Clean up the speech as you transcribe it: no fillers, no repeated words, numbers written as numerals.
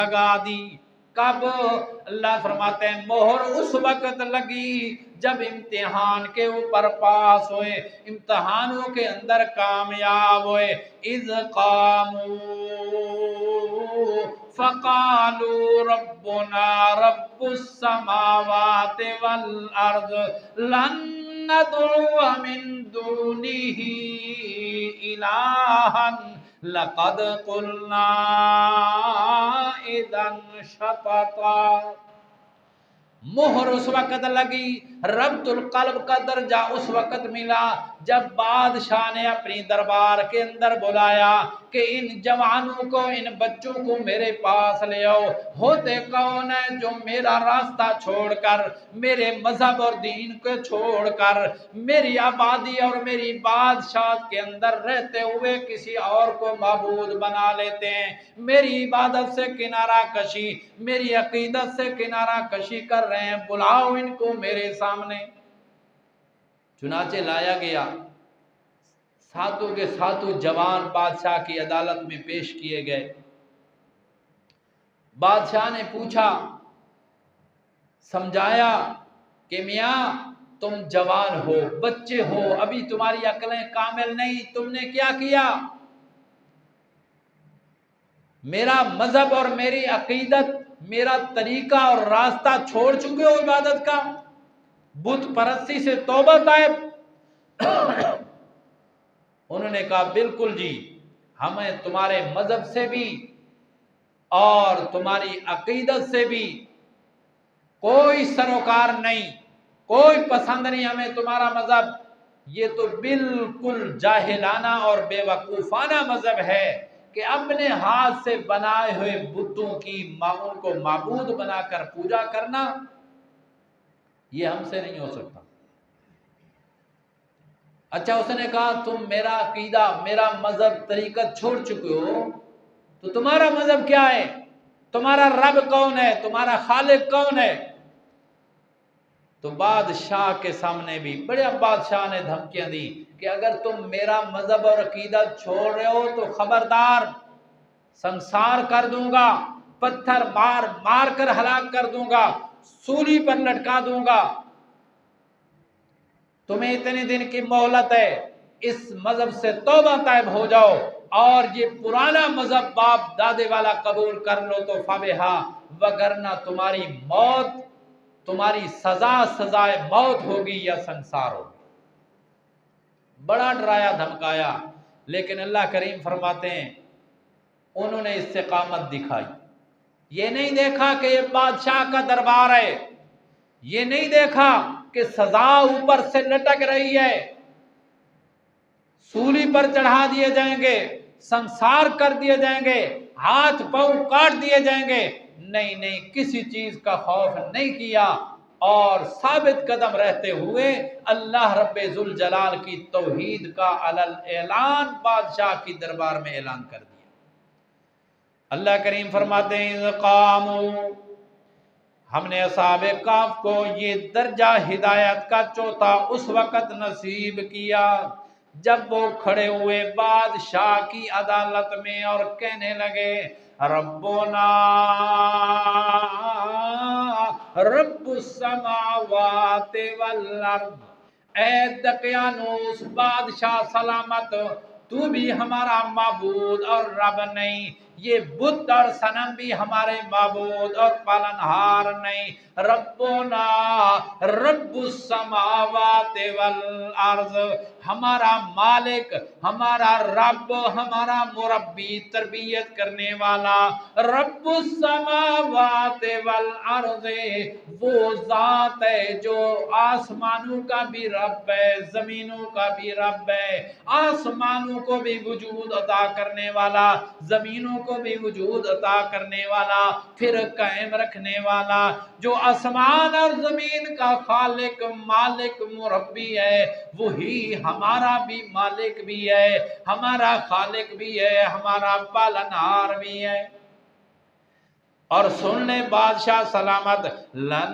لگا دی. کب؟ اللہ فرماتے ہیں مہر اس وقت لگی جب امتحان کے اوپر پاس ہوئے، امتحانوں کے اندر کامیاب ہوئے. اذ قاموا فقالوا ربنا رب السماوات والارض لن ندعو من دونه الہا لقد قلنا اذا شططا. مہر اس وقت لگی، ربط القلب کا درجہ اس وقت ملا جب بادشاہ نے اپنی دربار کے اندر بلایا کہ ان جوانوں کو، ان بچوں کو میرے پاس لے آؤ. ہوتے کون ہیں جو میرا راستہ چھوڑ کر، میرے مذہب اور دین کو چھوڑ کر، میری آبادی اور میری بادشاہت کے اندر رہتے ہوئے کسی اور کو معبود بنا لیتے ہیں، میری عبادت سے کنارہ کشی، میری عقیدت سے کنارہ کشی کر رہے ہیں. بلاؤ ان کو میرے سامنے. چنانچہ لایا گیا، ساتوں کے ساتوں جوان بادشاہ کی عدالت میں پیش کیے گئے. بادشاہ نے پوچھا، سمجھایا کہ میاں تم جوان ہو، بچے ہو، ابھی تمہاری عقلیں کامل نہیں، تم نے کیا کیا؟ میرا مذہب اور میری عقیدت، میرا طریقہ اور راستہ چھوڑ چکے ہو عبادت کا، بت پرستی سے توبہ طائب. انہوں نے کہا بالکل جی، ہمیں تمہارے مذہب سے بھی اور تمہاری عقیدت سے بھی کوئی سروکار نہیں، کوئی پسند نہیں ہمیں تمہارا مذہب. یہ تو بالکل جاہلانہ اور بے وقوفانہ مذہب ہے کہ اپنے ہاتھ سے بنائے ہوئے بتوں کی ان کو معبود بنا کر پوجا کرنا، یہ ہم سے نہیں ہو سکتا. اچھا، اس نے کہا تم میرا عقیدہ، میرا مذہب، طریقت چھوڑ چکے ہو، تو تمہارا مذہب کیا ہے؟ تمہارا رب کون ہے؟ تمہارا خالق کون ہے؟ تو بادشاہ کے سامنے بھی بڑے بادشاہ نے دھمکیاں دی کہ اگر تم میرا مذہب اور عقیدت چھوڑ رہے ہو تو خبردار، سنسار کر دوں گا، پتھر مار مار کر ہلاک کر دوں گا، سولی پر لٹکا دوں گا. تمہیں اتنے دن کی مہلت ہے، اس مذہب سے توبہ طائب ہو جاؤ اور یہ پرانا مذہب باپ دادے والا قبول کر لو تو فبہا، وگرنہ تمہاری موت، تمہاری سزا سزائے موت ہوگی یا سنسار ہوگی. بڑا ڈرایا دھمکایا، لیکن اللہ کریم فرماتے ہیں انہوں نے استقامت دکھائی. یہ نہیں دیکھا کہ یہ بادشاہ کا دربار ہے، یہ نہیں دیکھا کہ سزا اوپر سے لٹک رہی ہے، سولی پر چڑھا دیے جائیں گے، سنسار کر دیے جائیں گے، ہاتھ پاؤں کاٹ دیے جائیں گے. نہیں نہیں، کسی چیز کا خوف نہیں کیا اور ثابت قدم رہتے ہوئے اللہ رب ذوالجلال کی توحید کا اعلان بادشاہ کی دربار میں اعلان کر دیا. اللہ کریم فرماتے ہیں اذ قاموا، ہم نے اصحاب کہف کو یہ درجہ ہدایت کا چوتھا اس وقت نصیب کیا جب وہ کھڑے ہوئے بادشاہ کی عدالت میں اور کہنے لگے ربنا رب السماوات والارض. اے دقیانوس بادشاہ سلامت، تو بھی ہمارا معبود اور رب نہیں، یہ بت اور صنم بھی ہمارے معبود اور پالنہار نہیں. ربنا رب السماوات والارض، ہمارا مالک، ہمارا رب، ہمارا مربی، تربیت کرنے والا، رب السماوات والارض، وہ ذات ہے جو آسمانوں کا بھی رب ہے، زمینوں کا بھی رب ہے. آسمانوں کو بھی وجود عطا کرنے والا، زمینوں کو بھی وجود عطا کرنے والا، پھر قائم رکھنے والا، جو آسمان اور زمین کا خالق، مالک، مربی ہے، وہی ہمارا بھی مالک بھی ہے، ہمارا خالق بھی ہے، ہمارا پالنہار بھی ہے. اور سن لے بادشاہ سلامت، لن